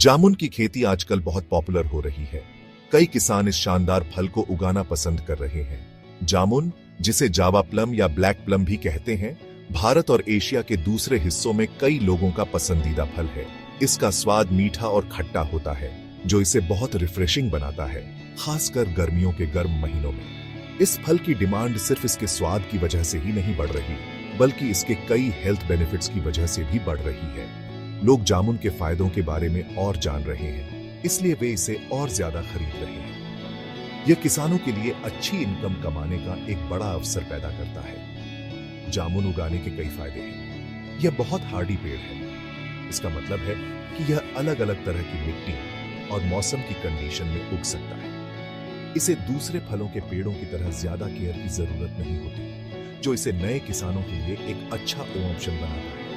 जामुन की खेती आजकल बहुत पॉपुलर हो रही है। कई किसान इस शानदार फल को उगाना पसंद कर रहे हैं। जामुन, जिसे जावा प्लम या ब्लैक प्लम भी कहते हैं, भारत और एशिया के दूसरे हिस्सों में कई लोगों का पसंदीदा फल है। इसका स्वाद मीठा और खट्टा होता है, जो इसे बहुत रिफ्रेशिंग बनाता है, खासकर गर्मियों के गर्म महीनों में। इस फल की डिमांड सिर्फ इसके स्वाद की वजह से ही नहीं बढ़ रही, बल्कि इसके कई हेल्थ बेनिफिट्स की वजह से भी बढ़ रही है। लोग जामुन के फायदों के बारे में और जान रहे हैं, इसलिए वे इसे और ज्यादा खरीद रहे हैं। यह किसानों के लिए अच्छी इनकम कमाने का एक बड़ा अवसर पैदा करता है। जामुन उगाने के कई फायदे हैं। यह बहुत हार्डी पेड़ है। इसका मतलब है कि यह अलग अलग तरह की मिट्टी और मौसम की कंडीशन में उग सकता है। इसे दूसरे फलों के पेड़ों की तरह ज्यादा केयर की जरूरत नहीं होती, जो इसे नए किसानों के लिए एक अच्छा ऑप्शन बनाता है।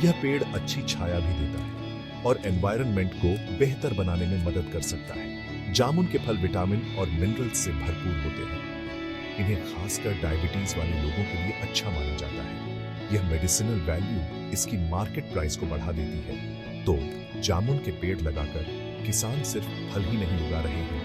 यह पेड़ अच्छी छाया भी देता है और एनवायरनमेंट को बेहतर बनाने में मदद कर सकता है। जामुन के फल विटामिन और मिनरल्स से भरपूर होते हैं। इन्हें खासकर डायबिटीज वाले लोगों के लिए अच्छा माना जाता है। यह मेडिसिनल वैल्यू इसकी मार्केट प्राइस को बढ़ा देती है। तो जामुन के पेड़ लगाकर किसान सिर्फ फल ही नहीं उगा रहे हैं,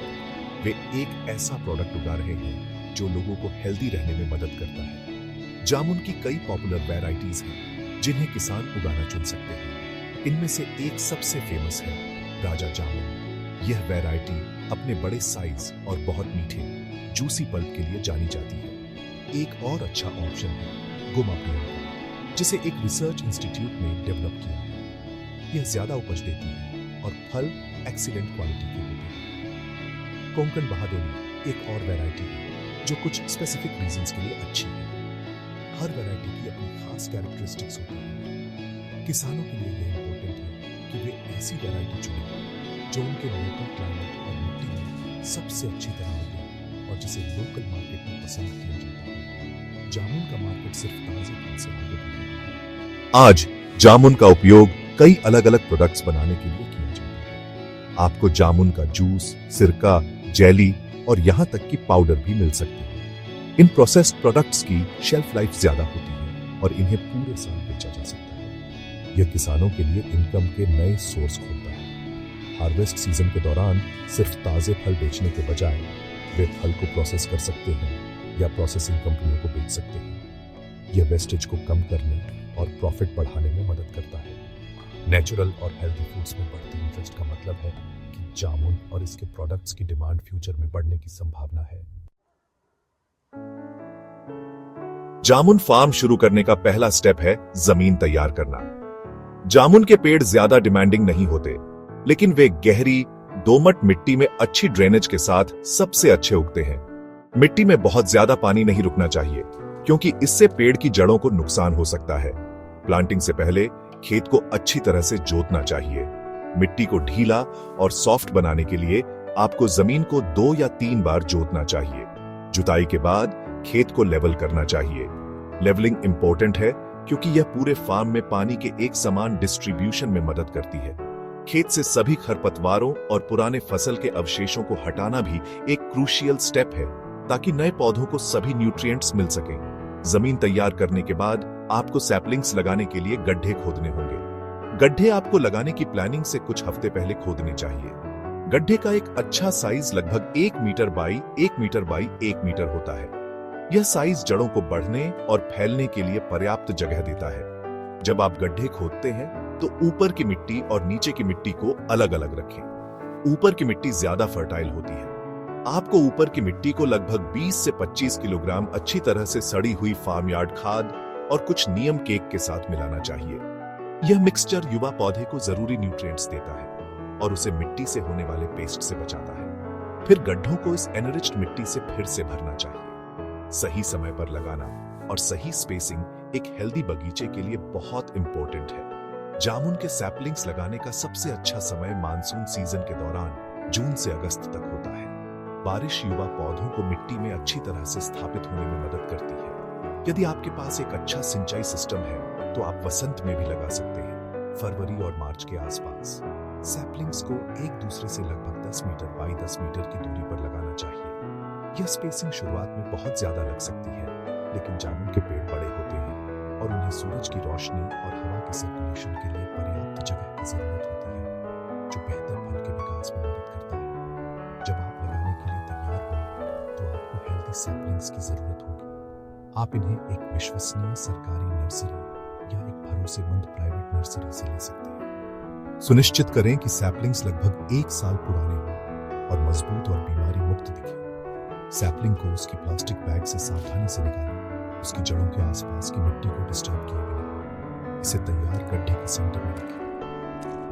वे एक ऐसा प्रोडक्ट उगा रहे हैं जो लोगों को हेल्दी रहने में मदद करता है। जामुन की कई पॉपुलर वैरायटीज हैं जिन्हें किसान उगाना चुन सकते हैं। इनमें से एक सबसे फेमस है राजा जामुन। यह वैरायटी अपने बड़े साइज और बहुत मीठे जूसी पल्प के लिए जानी जाती है। एक और अच्छा ऑप्शन है गुमा प्रियंका, जिसे एक रिसर्च इंस्टीट्यूट ने डेवलप किया है। यह ज्यादा उपज देती है और फल एक्सीलेंट क्वालिटी के होते हैं। कोंकण बहादुरी एक और वैरायटी है जो कुछ स्पेसिफिक रीजंस के लिए अच्छी है। हर वैरायटी की अपनी खास कैरेक्टरिस्टिक्स होती हैं। किसानों के लिए यह इंपॉर्टेंट है कि वे ऐसी वैरायटी चुनें जो उनके लोकल क्लाइमेट और मिट्टी में सबसे अच्छी तरह उगे और जिसे लोकल मार्केट में पसंद किया जाता है। जामुन का मार्केट सिर्फ ताजे फल से आगे बढ़ रहा है। आज जामुन का उपयोग कई अलग अलग प्रोडक्ट्स बनाने के लिए किया जाता है। आपको जामुन का जूस, सिरका, जेली और यहाँ तक कि पाउडर भी मिल सकती है। इन प्रोसेस्ड प्रोडक्ट्स की शेल्फ लाइफ ज्यादा होती है और इन्हें पूरे साल बेचा जा सकता है। यह किसानों के लिए इनकम के नए सोर्स खोलता है। हार्वेस्ट सीजन के दौरान सिर्फ ताजे फल बेचने के बजाय वे फल को प्रोसेस कर सकते हैं या प्रोसेसिंग कंपनियों को बेच सकते हैं। यह वेस्टेज को कम करने और प्रॉफिट बढ़ाने में मदद करता है। नेचुरल और हेल्दी फूड्स में बढ़ती इंटरेस्ट का मतलब है कि जामुन और इसके प्रोडक्ट्स की डिमांड फ्यूचर में बढ़ने की संभावना है। जामुन फार्म शुरू करने का पहला स्टेप है जमीन तैयार करना। जामुन के पेड़ ज्यादा डिमांडिंग नहीं होते, लेकिन वे गहरी दोमट मिट्टी में अच्छी ड्रेनेज के साथ सबसे अच्छे उगते हैं। मिट्टी में बहुत ज्यादा पानी नहीं रुकना चाहिए, क्योंकि इससे पेड़ की जड़ों को नुकसान हो सकता है। प्लांटिंग से पहले खेत को अच्छी तरह से जोतना चाहिए। मिट्टी को ढीला और सॉफ्ट बनाने के लिए आपको जमीन को 2 या 3 बार जोतना चाहिए। जुताई के बाद खेत को लेवल करना चाहिए। लेवलिंग इंपॉर्टेंट है क्योंकि यह पूरे फार्म में पानी के एक समान डिस्ट्रीब्यूशन में मदद करती है। खेत से सभी खरपतवारों और पुराने फसल के अवशेषों को हटाना भी एक क्रूशियल स्टेप है, ताकि नए पौधों को सभी न्यूट्रिएंट्स मिल सकें। जमीन तैयार करने के बाद आपको सैपलिंग्स लगाने के लिए गड्ढे खोदने होंगे। गड्ढे आपको लगाने की प्लानिंग से कुछ हफ्ते पहले खोदने चाहिए। गड्ढे का एक अच्छा साइज लगभग 1 metre by 1 metre by 1 metre होता है। यह साइज जड़ों को बढ़ने और फैलने के लिए पर्याप्त जगह देता है। जब आप गड्ढे खोदते हैं तो ऊपर की मिट्टी और नीचे की मिट्टी को अलग अलग रखें। ऊपर की मिट्टी ज्यादा फर्टाइल होती है। आपको ऊपर की मिट्टी को लगभग 20 से 25 किलोग्राम अच्छी तरह से सड़ी हुई फार्म यार्ड खाद और कुछ नीम केक के साथ मिलाना चाहिए। यह मिक्सचर युवा पौधे को जरूरी न्यूट्रिएंट्स देता है और उसे मिट्टी से होने वाले पेस्ट से बचाता है। फिर गड्ढों को इस एनरिच्ड मिट्टी से फिर से भरना चाहिए। सही समय पर लगाना और सही स्पेसिंग एक हेल्दी बगीचे के लिए बहुत इंपॉर्टेंट है। जामुन के सैपलिंग्स लगाने का सबसे अच्छा समय मानसून सीजन के दौरान जून से अगस्त तक होता है। बारिश युवा पौधों को मिट्टी में अच्छी तरह से स्थापित होने में मदद करती है। यदि आपके पास एक अच्छा सिंचाई सिस्टम है तो आप वसंत में भी लगा सकते हैं, फरवरी और मार्च के आसपास। सैपलिंग्स को एक दूसरे से लगभग 10 मीटर बाई 10 मीटर की दूरी पर लगाना चाहिए। यह स्पेसिंग शुरुआत में बहुत ज्यादा लग सकती है, लेकिन जामुन के पेड़ बड़े होते हैं और उन्हें सूरज की रोशनी और हवा के सर्कुलेशन के लिए पर्याप्त जगह की जरूरत होती है, जो बेहतर सैपलिंग्स की जरूरत होगी। आप इन्हें एक विश्वसनीय सरकारी नर्सरी या एक भरोसेमंद प्राइवेट नर्सरी से ले सकते हैं। सुनिश्चित करें कि सैपलिंग्स लगभग 1 साल पुराने हों और मजबूत और बीमारी मुक्त दिखें। सैपलिंग को उसकी प्लास्टिक बैग से सावधानी से निकालें। उसकी जड़ों के आसपास की मिट्टी को डिस्टर्ब किए बिना इसे तैयार गड्ढे के सेंटर में रखें।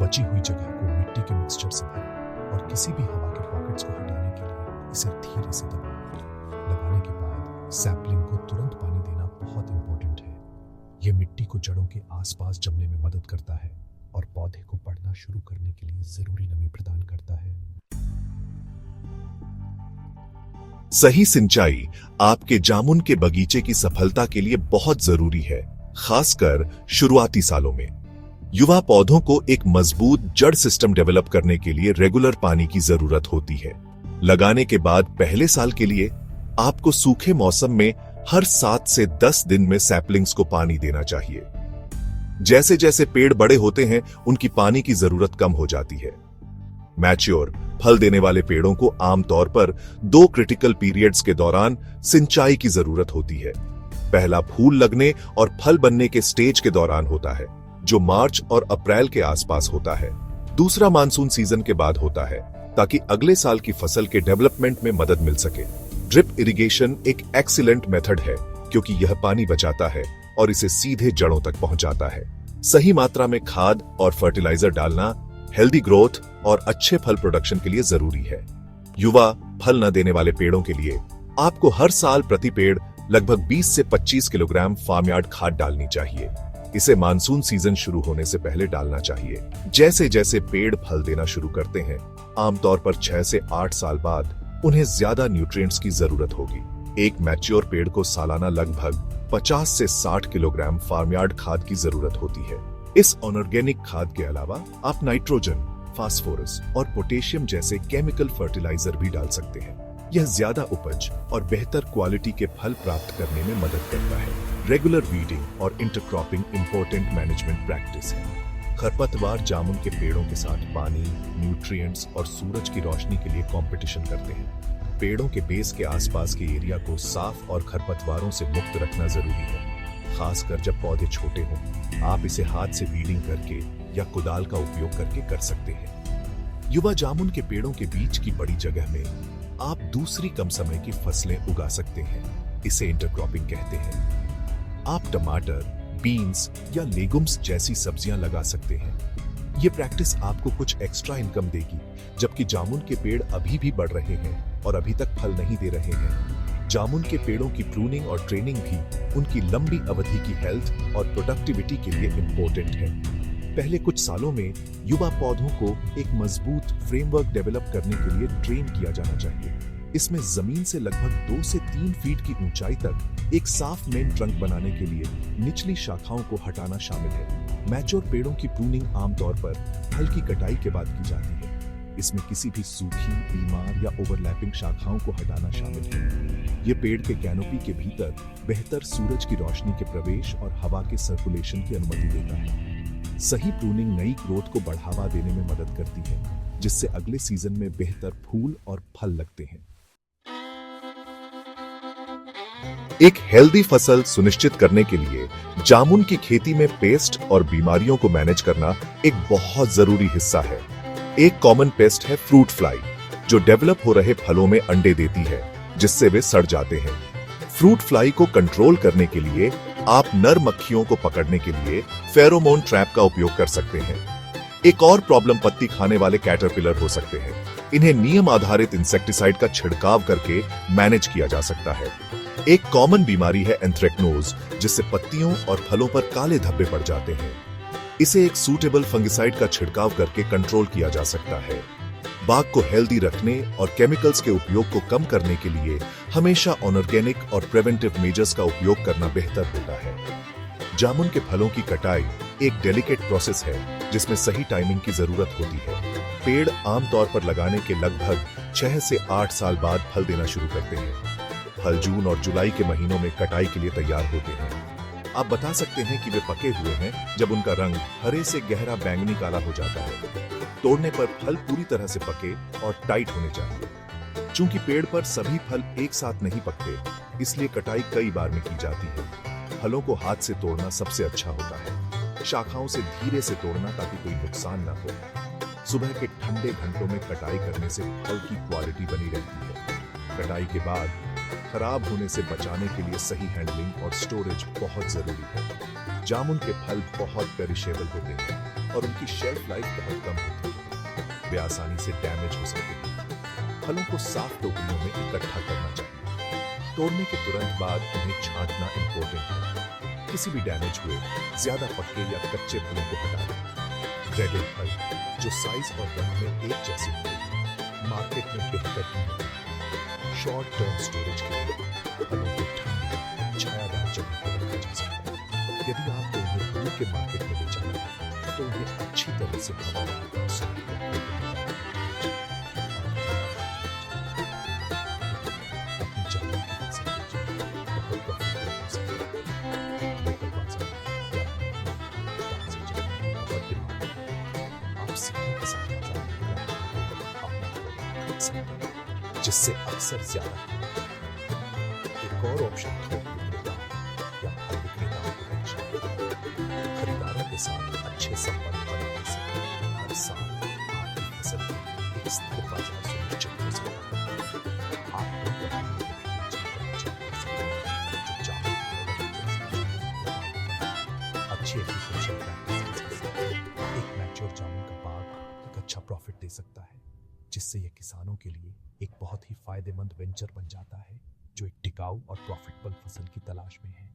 बची हुई जगह को मिट्टी के मिक्सचर से भरें और किसी भी हवा के पॉकेट्स को हटाने के लिए इसे धीरे से दबाएं। लगाने के बाद सैपलिंग को तुरंत पानी देना बहुत इंपॉर्टेंट है। यह मिट्टी को जड़ों के आसपास जमने में मदद करता है और पौधे को बढ़ना शुरू करने के लिए जरूरी नमी प्रदान करता है। सही सिंचाई आपके जामुन के बगीचे की सफलता के लिए बहुत जरूरी है, खासकर शुरुआती सालों में। युवा पौधों को एक मजबूत जड़ सिस्टम डेवलप करने के लिए रेगुलर पानी की जरूरत होती है। लगाने के बाद पहले साल के लिए आपको सूखे मौसम में हर 7 से 10 दिन में सैपलिंग्स को पानी देना चाहिए। जैसे जैसे पेड़ बड़े होते हैं, उनकी पानी की जरूरत कम हो जाती है। मैच्योर फल देने वाले पेड़ों को आमतौर पर 2 क्रिटिकल पीरियड्स के दौरान सिंचाई की जरूरत होती है। पहला फूल लगने और फल बनने के स्टेज के दौरान होता है, जो मार्च और अप्रैल के आसपास होता है। दूसरा मानसून सीजन के बाद होता है, ताकि अगले साल की फसल के डेवलपमेंट में मदद मिल सके। ड्रिप इरिगेशन एक एक्सीलेंट मेथड है, क्योंकि यह पानी बचाता है और इसे सीधे जड़ों तक पहुंचाता है। सही मात्रा में खाद और फर्टिलाइजर डालना हेल्दी ग्रोथ और अच्छे फल प्रोडक्शन के लिए जरूरी है। युवा फल न देने वाले पेड़ों के लिए आपको हर साल प्रति पेड़ लगभग 20 से 25 किलोग्राम फार्मयार्ड खाद डालनी चाहिए। इसे मानसून सीजन शुरू होने से पहले डालना चाहिए। जैसे जैसे पेड़ फल देना शुरू करते हैं, आमतौर पर 6 से 8 साल बाद उन्हें ज्यादा न्यूट्रिएंट्स की जरूरत होगी। एक मैच्योर पेड़ को सालाना लगभग 50 से 60 किलोग्राम फार्मयार्ड खाद की जरूरत होती है। इस ऑर्गेनिक खाद के अलावा आप नाइट्रोजन, फास्फोरस और पोटेशियम जैसे केमिकल फर्टिलाइजर भी डाल सकते हैं। यह ज्यादा उपज और बेहतर क्वालिटी के फल प्राप्त करने में मदद करता है। रेगुलर वीडिंग और इंटरक्रॉपिंग इंपॉर्टेंट मैनेजमेंट प्रैक्टिस है। खरपतवार जामुन के पेड़ों के साथ पानी, न्यूट्रिएंट्स और सूरज की रोशनी के लिए कंपटीशन करते हैं। पेड़ों के बेस के आसपास के एरिया को साफ और खरपतवारों से मुक्त रखना जरूरी है, खासकर जब पौधे छोटे हों। आप इसे हाथ से वीडिंग करके या कुदाल का उपयोग करके कर सकते हैं। युवा जामुन के पेड़ों के बीच की बड़ी जगह में आप दूसरी कम समय की फसलें उगा सकते हैं। इसे इंटरक्रॉपिंग कहते हैं। आप टमाटर, बीन्स या लेगुम्स जैसी सब्जियां लगा सकते हैं। ये प्रैक्टिस आपको कुछ एक्स्ट्रा इनकम देगी, जबकि जामुन के पेड़ अभी भी बढ़ रहे हैं और अभी तक फल नहीं दे रहे हैं। जामुन के पेड़ों की प्रूनिंग और ट्रेनिंग भी उनकी लंबी अवधि की हेल्थ और प्रोडक्टिविटी के लिए इम्पोर्टेंट है। पहले कुछ सालों में युवा पौधों को एक मजबूत फ्रेमवर्क डेवलप करने के लिए ट्रेन किया जाना चाहिए। इसमें जमीन से लगभग 2 से 3 फीट की ऊंचाई तक एक साफ मेन ट्रंक बनाने के लिए निचली शाखाओं को हटाना शामिल है। मैच्योर पेड़ों की प्रूनिंग आमतौर पर हल्की कटाई के बाद की जाती है। इसमें किसी भी सूखी, बीमार या ओवरलैपिंग शाखाओं को हटाना शामिल है। ये पेड़ के कैनोपी के भीतर बेहतर सूरज की रोशनी के प्रवेश और हवा के सर्कुलेशन की अनुमति देता है। सही प्रूनिंग नई ग्रोथ को बढ़ावा देने में मदद करती है, जिससे अगले सीजन में बेहतर फूल और फल लगते हैं। एक हेल्दी फसल सुनिश्चित करने के लिए जामुन की खेती में पेस्ट और बीमारियों को मैनेज करना एक बहुत जरूरी हिस्सा है। एक कॉमन पेस्ट है फ्रूट फ्लाई, जो डेवलप हो रहे फलों में अंडे देती है, जिससे वे सड़ जाते हैं। फ्रूट फ्लाई को कंट्रोल करने के लिए आप नर मक्खियों को पकड़ने के लिए फेरोमोन ट्रैप का उपयोग कर सकते हैं। एक और प्रॉब्लम पत्ती खाने वाले कैटरपिलर हो सकते हैं। इन्हें नियम आधारित इंसेक्टिसाइड का छिड़काव करके मैनेज किया जा सकता है। एक कॉमन बीमारी है एंथ्रेक्नोज, जिससे पत्तियों और फलों पर काले धब्बे पड़ जाते हैं। इसे एक सूटेबल फंगिसाइड का छिड़काव करके कंट्रोल किया जा सकता है। बाग को हेल्दी रखने और केमिकल्स के उपयोग को कम करने के लिए हमेशा ऑर्गेनिक और प्रिवेंटिव मेजर्स का उपयोग करना बेहतर होता है। जामुन के फलों की कटाई एक डेलिकेट प्रोसेस है, जिसमें सही टाइमिंग की जरूरत होती है। पेड़ आमतौर पर लगाने के लगभग 6 से 8 साल बाद फल देना शुरू करते हैं। फल जून और जुलाई के महीनों में कटाई के लिए तैयार होते हैं। आप बता सकते हैं कि वे पके हुए हैं जब उनका रंग हरे से गहरा बैंगनी काला हो जाता है। तोड़ने पर फल पूरी तरह से पके और टाइट होने चाहिए। चूंकि पेड़ पर सभी फल एक साथ नहीं पकते, इसलिए कटाई कई बार में की जाती है। फलों को हाथ से तोड़ना सबसे अच्छा होता है। शाखाओं से धीरे से तोड़ना ताकि कोई नुकसान न हो। सुबह के ठंडे घंटों में कटाई करने से फल की क्वालिटी बनी रहती है। कटाई के बाद खराब होने से बचाने के लिए सही हैंडलिंग और स्टोरेज बहुत जरूरी है। जामुन के फल बहुत पेरिशेबल होते हैं और उनकी शेल्फ लाइफ बहुत कम होती है। वे आसानी से डैमेज हो सकते हैं। फलों को साफ टोकरियों में इकट्ठा करना चाहिए। तोड़ने के तुरंत बाद उन्हें छांटना इंपॉर्टेंट है। किसी भी डैमेज हुए, ज्यादा पक्के या कच्चे फलों को हटा दें। रेडेड फल जो साइज और रंग में एक जैसे होते हैं, मार्केट में बेहतर कीमत है। शॉर्ट टर्म स्टोरेज के लिए फलों को ठंडी छायादार जगह पर रखा जा सकता है। यदि आपको उन्हें दूर के मार्केट में ले जाना है तो उन्हें अच्छी तरह से हवा और सूखी कपड़े में ढका दें। अपनी जामुन की फसल बेचें, बहुत प्रॉफिटेबल हो सकती है। लोकल बाजार या बाजार से जामुन बहुत डिमांड है। आप सीधे किसान बाजार में अपना प्रोडक्ट बेच सकते हैं, जिससे अक्सर ज्यादा कीमत मिलती है। एक और ऑप्शन थोक विक्रेताओं या फल विक्रेताओं को बेचना है। खरीदारों के साथ अच्छे संबंध बनाने से हर साल आपकी फसल की एक स्थिर बाजार सुनिश्चित हो सकता है। आप उन कंपनियों को भी बेचने का विचार कर सकते हैं जो जामुन की प्रोडक्ट अच्छी एग्रीकल्चर प्रैक्टिसेस के साथ एक मैच्योर जामुन का बाग एक अच्छा प्रॉफिट दे सकता है, जिससे यह किसानों के लिए एक बहुत ही फायदेमंद वेंचर बन जाता है जो एक टिकाऊ और प्रॉफिटेबल फसल की तलाश में है।